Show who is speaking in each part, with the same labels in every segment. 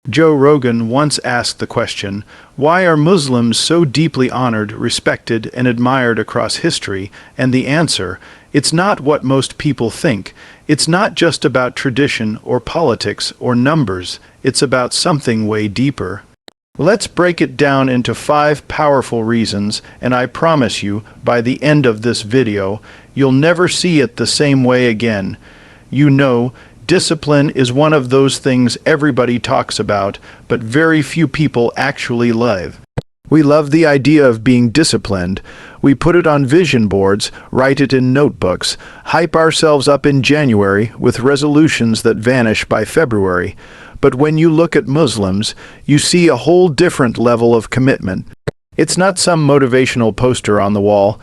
Speaker 1: Joe Rogan once asked the question, why are Muslims so deeply honored, respected, and admired across history? And the answer, it's not what most people think. It's not just about tradition or politics or numbers. It's about something way deeper. Let's break it down into 5 powerful reasons, and I promise you, by the end of this video, you'll never see it the same way again. You know, discipline is one of those things everybody talks about, but very few people actually live. We love the idea of being disciplined. We put it on vision boards, write it in notebooks, hype ourselves up in January with resolutions that vanish by February. But when you look at Muslims, you see a whole different level of commitment. It's not some motivational poster on the wall.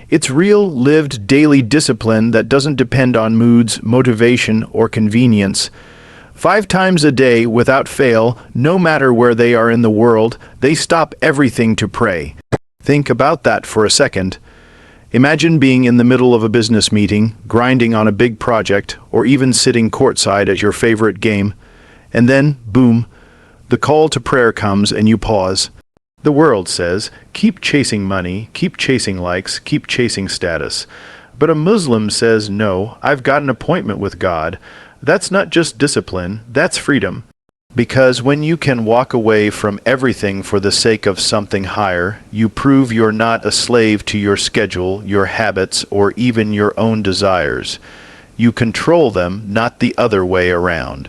Speaker 1: It's real, lived, daily discipline that doesn't depend on moods, motivation, or convenience. 5 times a day, without fail, no matter where they are in the world, they stop everything to pray. Think about that for a second. Imagine being in the middle of a business meeting, grinding on a big project, or even sitting courtside at your favorite game. And then, boom, the call to prayer comes and you pause. The world says, keep chasing money, keep chasing likes, keep chasing status. But a Muslim says, no, I've got an appointment with God. That's not just discipline, that's freedom. Because when you can walk away from everything for the sake of something higher, you prove you're not a slave to your schedule, your habits, or even your own desires. You control them, not the other way around.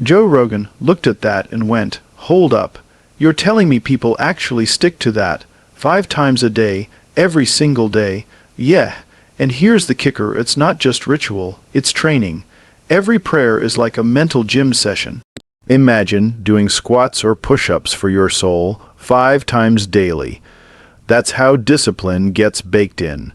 Speaker 1: Joe Rogan looked at that and went, hold up. You're telling me people actually stick to that 5 times a day, every single day? Yeah, and here's the kicker, it's not just ritual, it's training. Every prayer is like a mental gym session. Imagine doing squats or push-ups for your soul 5 times daily. That's how discipline gets baked in.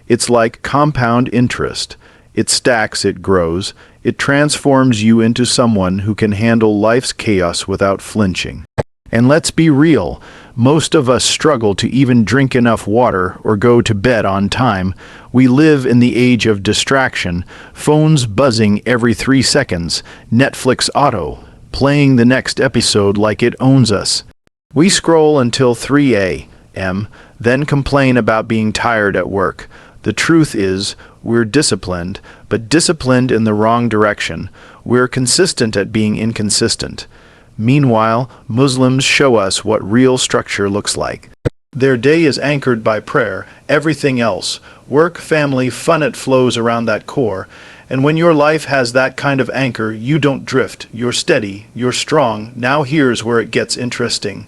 Speaker 1: It's like compound interest. It stacks, it grows, it transforms you into someone who can handle life's chaos without flinching. And let's be real, most of us struggle to even drink enough water or go to bed on time. We live in the age of distraction, phones buzzing every 3 seconds, Netflix auto, playing the next episode like it owns us. We scroll until 3 a.m., then complain about being tired at work. The truth is, we're disciplined, but disciplined in the wrong direction. We're consistent at being inconsistent. Meanwhile, Muslims show us what real structure looks like. Their day is anchored by prayer, everything else, work, family, fun, it flows around that core. And when your life has that kind of anchor, you don't drift, you're steady, you're strong. Now here's where it gets interesting.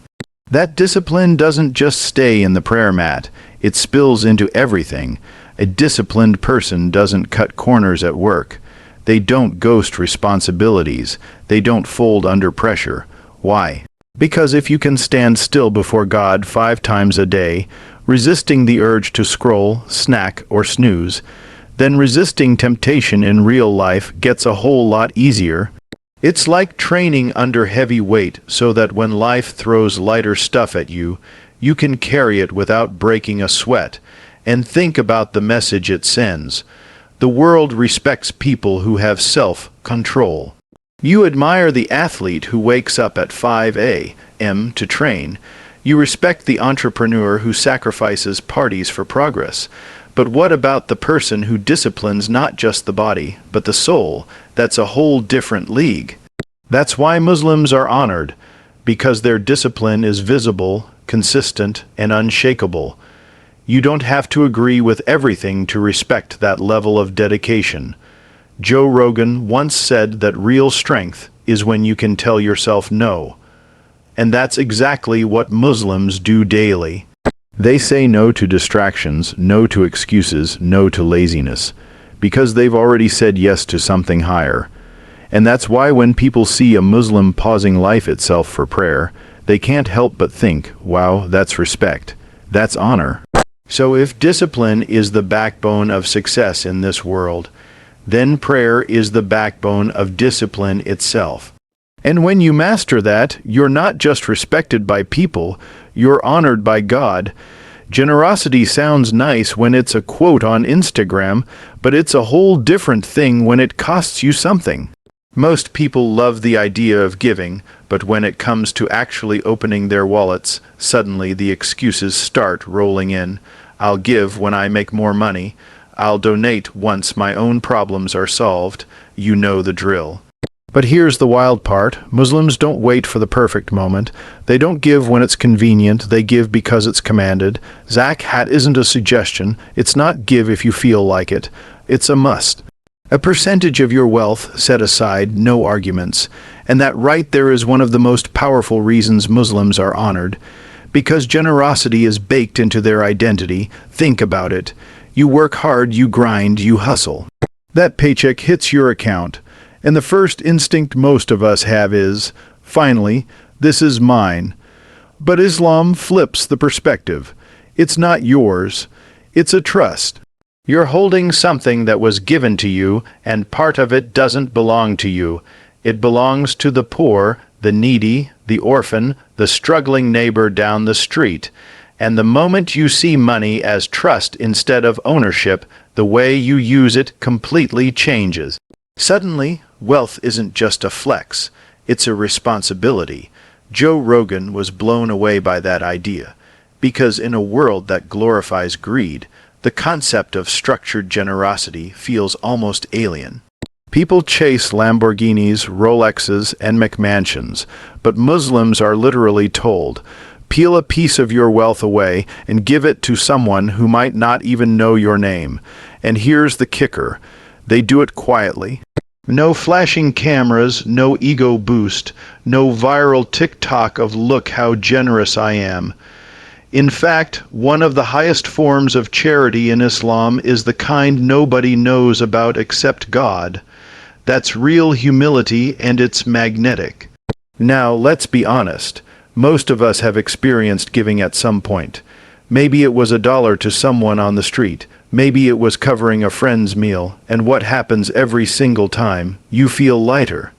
Speaker 1: That discipline doesn't just stay in the prayer mat, it spills into everything. A disciplined person doesn't cut corners at work. They don't ghost responsibilities. They don't fold under pressure. Why? Because if you can stand still before God 5 times a day, resisting the urge to scroll, snack, or snooze, then resisting temptation in real life gets a whole lot easier. It's like training under heavy weight so that when life throws lighter stuff at you, you can carry it without breaking a sweat. And think about the message it sends. The world respects people who have self-control. You admire the athlete who wakes up at 5 a.m. to train. You respect the entrepreneur who sacrifices parties for progress. But what about the person who disciplines not just the body, but the soul? That's a whole different league. That's why Muslims are honored, because their discipline is visible, consistent, and unshakable. You don't have to agree with everything to respect that level of dedication. Joe Rogan once said that real strength is when you can tell yourself no. And that's exactly what Muslims do daily. They say no to distractions, no to excuses, no to laziness, because they've already said yes to something higher. And that's why when people see a Muslim pausing life itself for prayer, they can't help but think, wow, that's respect. That's honor. So if discipline is the backbone of success in this world, then prayer is the backbone of discipline itself. And when you master that, you're not just respected by people, you're honored by God. Generosity sounds nice when it's a quote on Instagram, but it's a whole different thing when it costs you something. Most people love the idea of giving, but when it comes to actually opening their wallets, suddenly the excuses start rolling in. I'll give when I make more money. I'll donate once my own problems are solved. You know the drill. But here's the wild part. Muslims don't wait for the perfect moment. They don't give when it's convenient. They give because it's commanded. Zakat isn't a suggestion. It's not give if you feel like it. It's a must. A percentage of your wealth set aside, no arguments. And that right there is one of the most powerful reasons Muslims are honored. Because generosity is baked into their identity. Think about it. You work hard, you grind, you hustle. That paycheck hits your account. And the first instinct most of us have is, finally, this is mine. But Islam flips the perspective. It's not yours. It's a trust. You're holding something that was given to you, and part of it doesn't belong to you. It belongs to the poor, the needy, the orphan, the struggling neighbor down the street. And the moment you see money as trust instead of ownership, the way you use it completely changes. Suddenly, wealth isn't just a flex, it's a responsibility. Joe Rogan was blown away by that idea, because in a world that glorifies greed, the concept of structured generosity feels almost alien. People chase Lamborghinis, Rolexes, and McMansions, but Muslims are literally told, peel a piece of your wealth away and give it to someone who might not even know your name. And here's the kicker. They do it quietly. No flashing cameras, no ego boost, no viral TikTok of look how generous I am. In fact, one of the highest forms of charity in Islam is the kind nobody knows about except God. That's real humility, and it's magnetic. Now, let's be honest. Most of us have experienced giving at some point. Maybe it was $1 to someone on the street. Maybe it was covering a friend's meal. And what happens every single time? You feel lighter.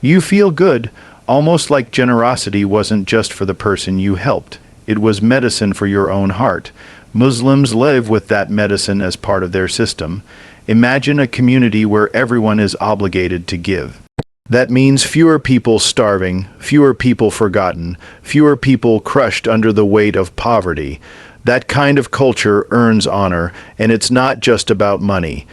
Speaker 1: You feel good, almost like generosity wasn't just for the person you helped. It was medicine for your own heart. Muslims live with that medicine as part of their system. Imagine a community where everyone is obligated to give. That means fewer people starving, fewer people forgotten, fewer people crushed under the weight of poverty. That kind of culture earns honor, and it's not just about money.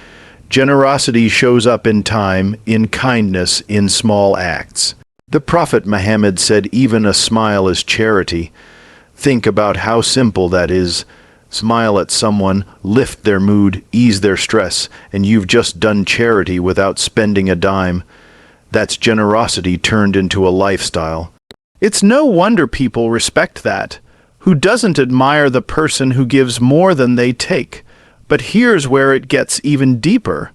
Speaker 1: Generosity shows up in time, in kindness, in small acts. The Prophet Muhammad said even a smile is charity. Think about how simple that is. Smile at someone, lift their mood, ease their stress, and you've just done charity without spending a dime. That's generosity turned into a lifestyle. It's no wonder people respect that. Who doesn't admire the person who gives more than they take? But here's where it gets even deeper.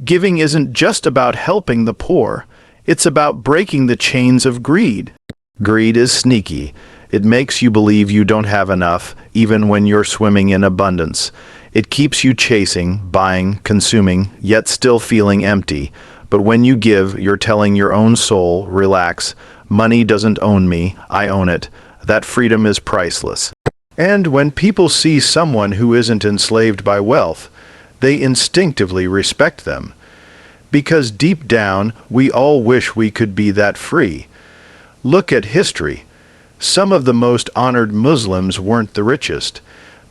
Speaker 1: Giving isn't just about helping the poor. It's about breaking the chains of greed. Greed is sneaky. It makes you believe you don't have enough, even when you're swimming in abundance. It keeps you chasing, buying, consuming, yet still feeling empty. But when you give, you're telling your own soul, relax. Money doesn't own me, I own it. That freedom is priceless. And when people see someone who isn't enslaved by wealth, they instinctively respect them. Because deep down, we all wish we could be that free. Look at history. Some of the most honored Muslims weren't the richest,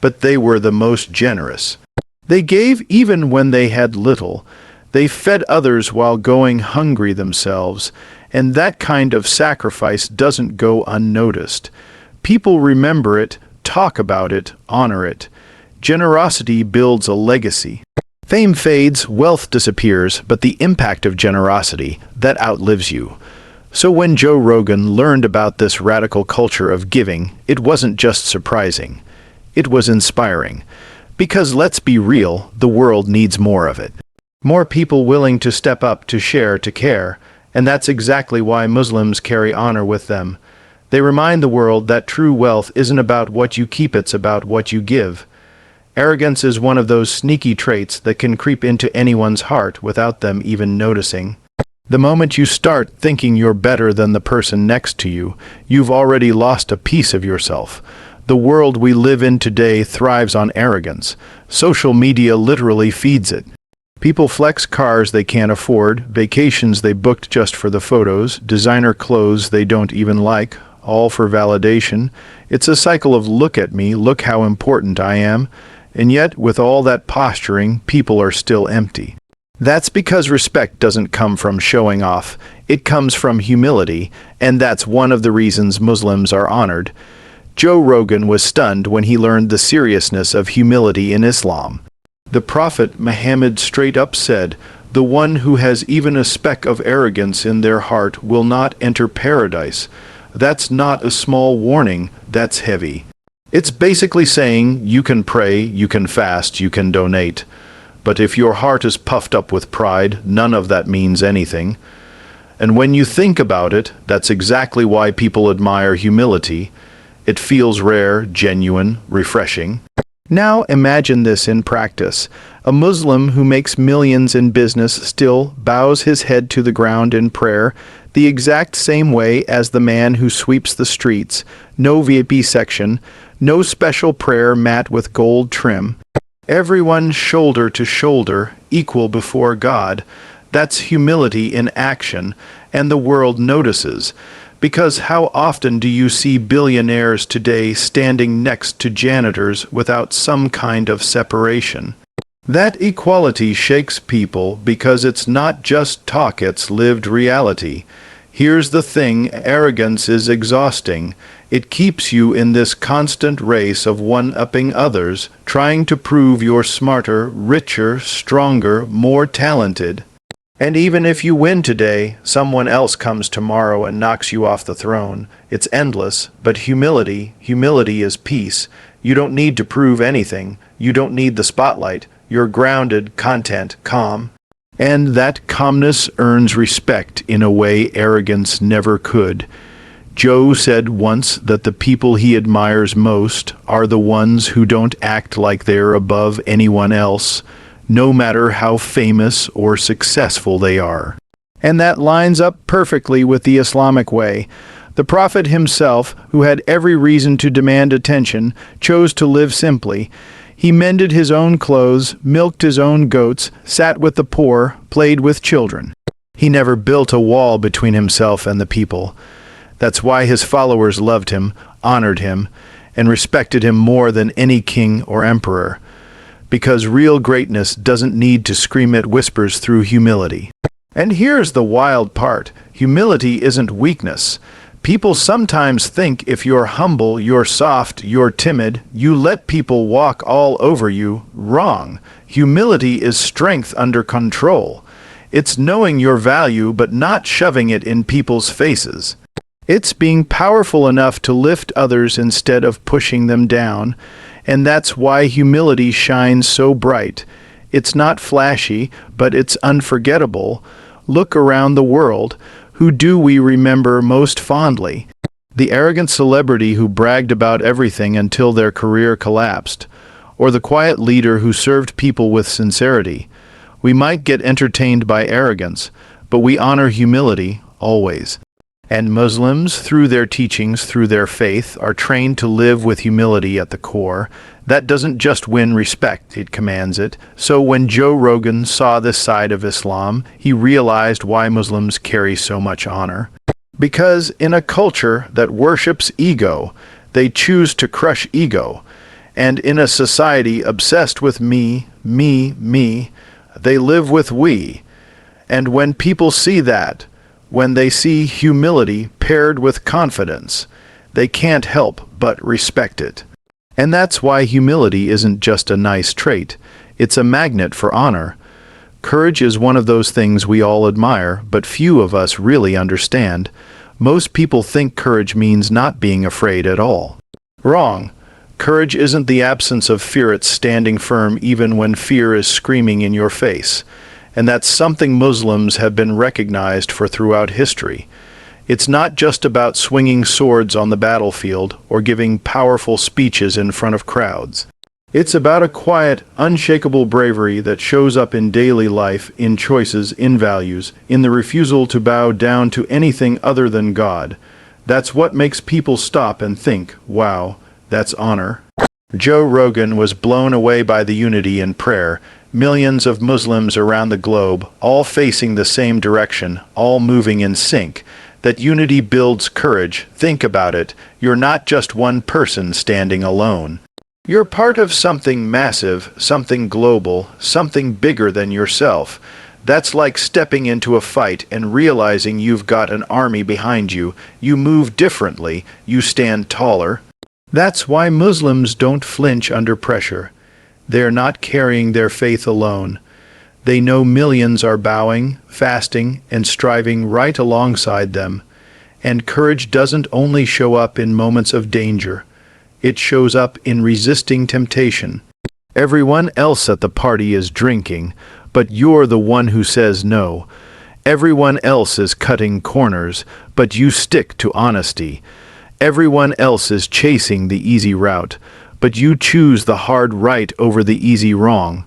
Speaker 1: but they were the most generous. They gave even when they had little. They fed others while going hungry themselves, and that kind of sacrifice doesn't go unnoticed. People remember it, talk about it, honor it. Generosity builds a legacy. Fame fades, wealth disappears, but the impact of generosity, that outlives you. So when Joe Rogan learned about this radical culture of giving, it wasn't just surprising. It was inspiring. Because let's be real, the world needs more of it. More people willing to step up, to share, to care. And that's exactly why Muslims carry honor with them. They remind the world that true wealth isn't about what you keep, it's about what you give. Arrogance is one of those sneaky traits that can creep into anyone's heart without them even noticing. The moment you start thinking you're better than the person next to you, you've already lost a piece of yourself. The world we live in today thrives on arrogance. Social media literally feeds it. People flex cars they can't afford, vacations they booked just for the photos, designer clothes they don't even like, all for validation. It's a cycle of look at me, look how important I am. And yet, with all that posturing, people are still empty. That's because respect doesn't come from showing off. It comes from humility, and that's one of the reasons Muslims are honored. Joe Rogan was stunned when he learned the seriousness of humility in Islam. The Prophet Muhammad straight up said, "The one who has even a speck of arrogance in their heart will not enter paradise." That's not a small warning, that's heavy. It's basically saying you can pray, you can fast, you can donate. But if your heart is puffed up with pride, none of that means anything. And when you think about it, that's exactly why people admire humility. It feels rare, genuine, refreshing. Now imagine this in practice. A Muslim who makes millions in business still bows his head to the ground in prayer, the exact same way as the man who sweeps the streets. No VIP section, no special prayer mat with gold trim. Everyone shoulder to shoulder, equal before God. That's humility in action, and the world notices. Because how often do you see billionaires today standing next to janitors without some kind of separation? That equality shakes people because it's not just talk, it's lived reality. Here's the thing, arrogance is exhausting. It keeps you in this constant race of one-upping others, trying to prove you're smarter, richer, stronger, more talented. And even if you win today, someone else comes tomorrow and knocks you off the throne. It's endless, but humility is peace. You don't need to prove anything. You don't need the spotlight. You're grounded, content, calm. And that calmness earns respect in a way arrogance never could. Joe said once that the people he admires most are the ones who don't act like they're above anyone else, no matter how famous or successful they are. And that lines up perfectly with the Islamic way. The Prophet himself, who had every reason to demand attention, chose to live simply. He mended his own clothes, milked his own goats, sat with the poor, played with children. He never built a wall between himself and the people. That's why his followers loved him, honored him, and respected him more than any king or emperor. Because real greatness doesn't need to scream, it whispers through humility. And here's the wild part. Humility isn't weakness. People sometimes think if you're humble, you're soft, you're timid, you let people walk all over you. Wrong. Humility is strength under control. It's knowing your value but not shoving it in people's faces. It's being powerful enough to lift others instead of pushing them down. And that's why humility shines so bright. It's not flashy, but it's unforgettable. Look around the world. Who do we remember most fondly? The arrogant celebrity who bragged about everything until their career collapsed, or the quiet leader who served people with sincerity. We might get entertained by arrogance, but we honor humility always. And Muslims, through their teachings, through their faith, are trained to live with humility at the core. That doesn't just win respect, it commands it. So when Joe Rogan saw this side of Islam, he realized why Muslims carry so much honor. Because in a culture that worships ego, they choose to crush ego. And in a society obsessed with me, they live with we. And when people see that, when they see humility paired with confidence, they can't help but respect it. And that's why humility isn't just a nice trait, it's a magnet for honor. Courage is one of those things we all admire, but few of us really understand. Most people think courage means not being afraid at all. Wrong. Courage isn't the absence of fear, it's standing firm even when fear is screaming in your face. And that's something Muslims have been recognized for throughout history. It's not just about swinging swords on the battlefield or giving powerful speeches in front of crowds. It's about a quiet, unshakable bravery that shows up in daily life, in choices, in values, in the refusal to bow down to anything other than God. That's what makes people stop and think, wow, that's honor. Joe Rogan was blown away by the unity in prayer. Millions of Muslims around the globe, all facing the same direction, all moving in sync. That unity builds courage. Think about it. You're not just one person standing alone. You're part of something massive, something global, something bigger than yourself. That's like stepping into a fight and realizing you've got an army behind you. You move differently. You stand taller. That's why Muslims don't flinch under pressure. They're not carrying their faith alone. They know millions are bowing, fasting, and striving right alongside them. And courage doesn't only show up in moments of danger. It shows up in resisting temptation. Everyone else at the party is drinking, but you're the one who says no. Everyone else is cutting corners, but you stick to honesty. Everyone else is chasing the easy route, but you choose the hard right over the easy wrong.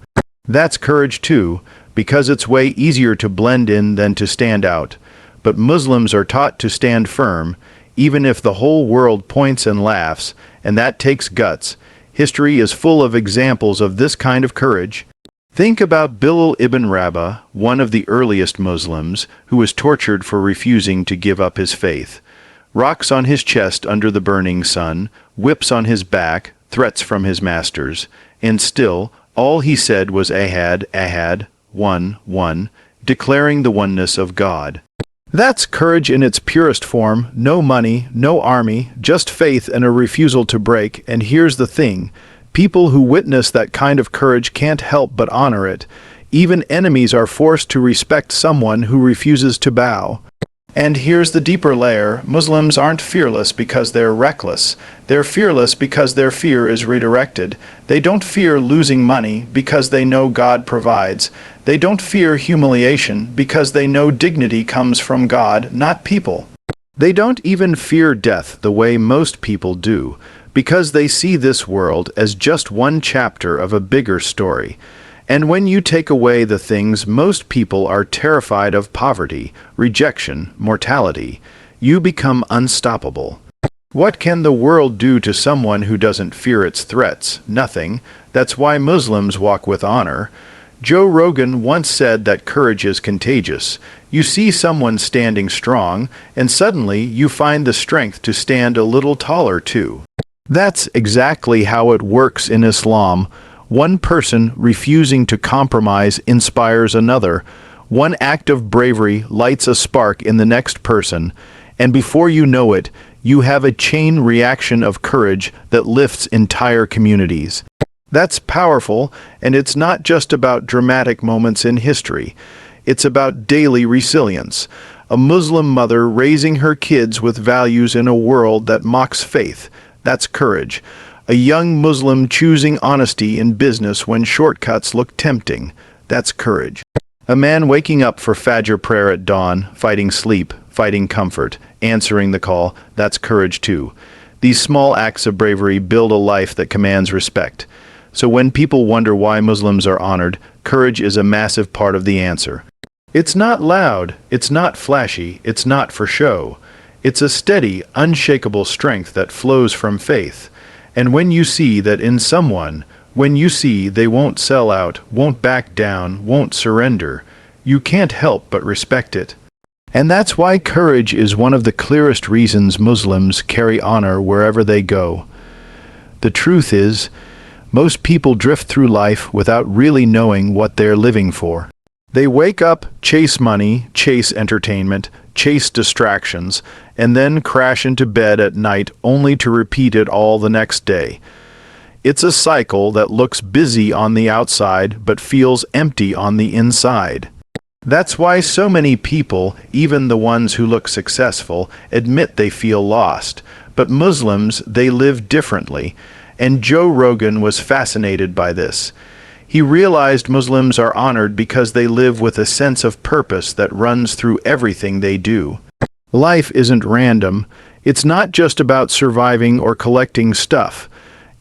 Speaker 1: That's courage too, because it's way easier to blend in than to stand out. But Muslims are taught to stand firm, even if the whole world points and laughs, and that takes guts. History is full of examples of this kind of courage. Think about Bilal ibn Rabah, one of the earliest Muslims, who was tortured for refusing to give up his faith. Rocks on his chest under the burning sun, whips on his back, threats from his masters, and still, all he said was Ahad, Ahad, one, one, declaring the oneness of God. That's courage in its purest form. No money, no army, just faith and a refusal to break. And here's the thing. People who witness that kind of courage can't help but honor it. Even enemies are forced to respect someone who refuses to bow. And here's the deeper layer. Muslims aren't fearless because they're reckless. They're fearless because their fear is redirected. They don't fear losing money because they know God provides. They don't fear humiliation because they know dignity comes from God, not people. They don't even fear death the way most people do, because they see this world as just one chapter of a bigger story. And when you take away the things most people are terrified of, poverty, rejection, mortality, you become unstoppable. What can the world do to someone who doesn't fear its threats? Nothing. That's why Muslims walk with honor. Joe Rogan once said that courage is contagious. You see someone standing strong, and suddenly you find the strength to stand a little taller too. That's exactly how it works in Islam. One person refusing to compromise inspires another. One act of bravery lights a spark in the next person, and before you know it, you have a chain reaction of courage that lifts entire communities. That's powerful, and it's not just about dramatic moments in history. It's about daily resilience. A Muslim mother raising her kids with values in a world that mocks faith. That's courage. A young Muslim choosing honesty in business when shortcuts look tempting. That's courage. A man waking up for Fajr prayer at dawn, fighting sleep, fighting comfort, answering the call. That's courage too. These small acts of bravery build a life that commands respect. So when people wonder why Muslims are honored, courage is a massive part of the answer. It's not loud, it's not flashy, it's not for show. It's a steady, unshakable strength that flows from faith. And when you see that in someone, when you see they won't sell out, won't back down, won't surrender, you can't help but respect it. And that's why courage is one of the clearest reasons Muslims carry honor wherever they go. The truth is, most people drift through life without really knowing what they're living for. They wake up, chase money, chase entertainment, chase distractions, and then crash into bed at night only to repeat it all the next day. It's a cycle that looks busy on the outside but feels empty on the inside. That's why so many people, even the ones who look successful, admit they feel lost. But Muslims, they live differently, and Joe Rogan was fascinated by this. He realized Muslims are honored because they live with a sense of purpose that runs through everything they do. Life isn't random. It's not just about surviving or collecting stuff.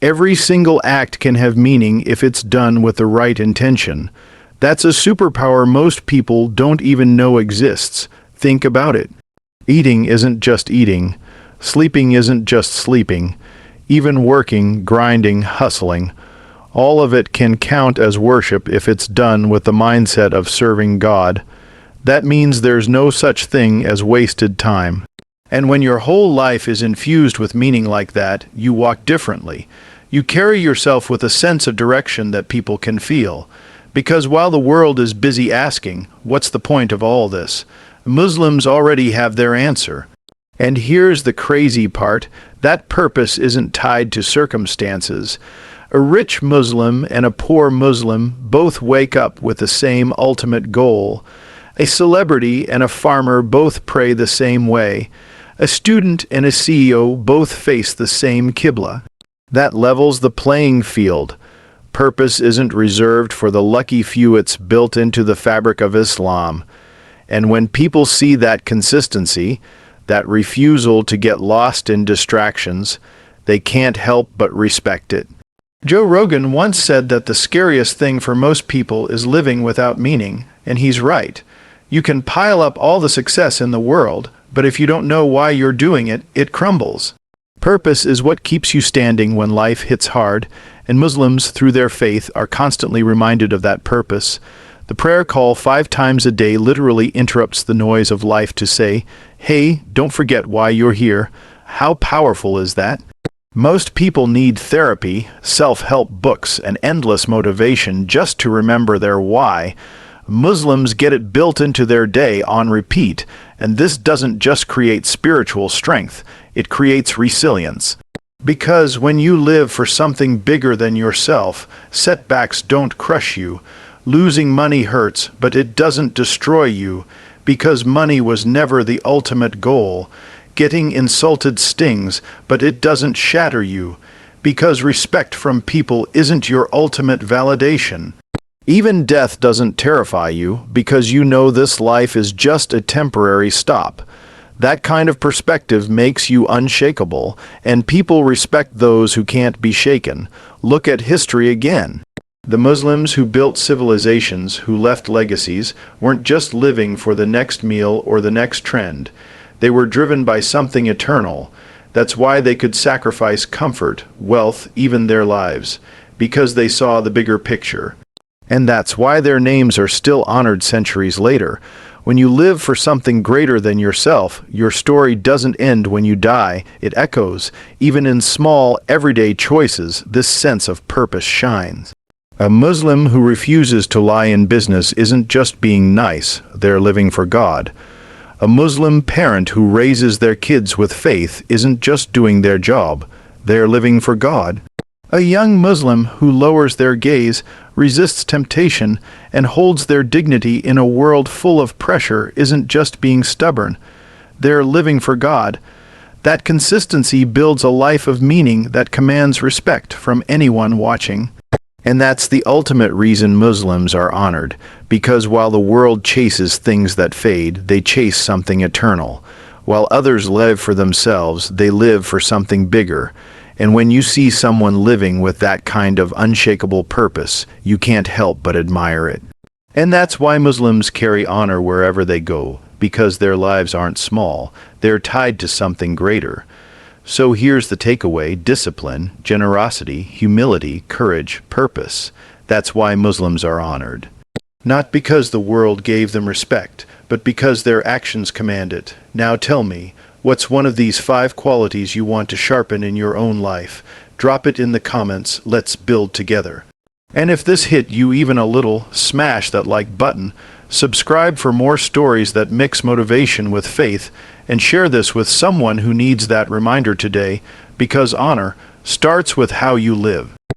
Speaker 1: Every single act can have meaning if it's done with the right intention. That's a superpower most people don't even know exists. Think about it. Eating isn't just eating. Sleeping isn't just sleeping. even working, grinding, hustling. All of it can count as worship if it's done with the mindset of serving God. That means there's no such thing as wasted time. And when your whole life is infused with meaning like that, you walk differently. You carry yourself with a sense of direction that people can feel. Because while the world is busy asking, what's the point of all this? Muslims already have their answer. And here's the crazy part, that purpose isn't tied to circumstances. A rich Muslim and a poor Muslim both wake up with the same ultimate goal. A celebrity and a farmer both pray the same way. A student and a CEO both face the same Qibla. That levels the playing field. Purpose isn't reserved for the lucky few, it's built into the fabric of Islam. And when people see that consistency, that refusal to get lost in distractions, they can't help but respect it. Joe Rogan once said that the scariest thing for most people is living without meaning, and he's right. You can pile up all the success in the world, but if you don't know why you're doing it, it crumbles. Purpose is what keeps you standing when life hits hard, and Muslims, through their faith, are constantly reminded of that purpose. The prayer call 5 times a day literally interrupts the noise of life to say, hey, don't forget why you're here. How powerful is that? Most people need therapy, self-help books, and endless motivation just to remember their why. Muslims get it built into their day on repeat, and this doesn't just create spiritual strength, it creates resilience. Because when you live for something bigger than yourself, setbacks don't crush you. Losing money hurts, but it doesn't destroy you, because money was never the ultimate goal. Getting insulted stings, but it doesn't shatter you, because respect from people isn't your ultimate validation. Even death doesn't terrify you, because you know this life is just a temporary stop. That kind of perspective makes you unshakable, and people respect those who can't be shaken. Look at history again. The Muslims who built civilizations, who left legacies, weren't just living for the next meal or the next trend. They were driven by something eternal. That's why they could sacrifice comfort, wealth, even their lives, because they saw the bigger picture. And that's why their names are still honored centuries later. When you live for something greater than yourself, your story doesn't end when you die, it echoes. Even in small, everyday choices, this sense of purpose shines. A Muslim who refuses to lie in business isn't just being nice, they're living for God. A Muslim parent who raises their kids with faith isn't just doing their job, they're living for God. A young Muslim who lowers their gaze, resists temptation, and holds their dignity in a world full of pressure isn't just being stubborn, they're living for God. That consistency builds a life of meaning that commands respect from anyone watching. And that's the ultimate reason Muslims are honored, because while the world chases things that fade, they chase something eternal. While others live for themselves, they live for something bigger. And when you see someone living with that kind of unshakable purpose, you can't help but admire it. And that's why Muslims carry honor wherever they go, because their lives aren't small, they're tied to something greater. So here's the takeaway: discipline, generosity, humility, courage, purpose. That's why Muslims are honored. Not because the world gave them respect, but because their actions command it. Now tell me, what's one of these 5 qualities you want to sharpen in your own life? Drop it in the comments, let's build together. And if this hit you even a little, smash that like button, subscribe for more stories that mix motivation with faith, and share this with someone who needs that reminder today, because honor starts with how you live.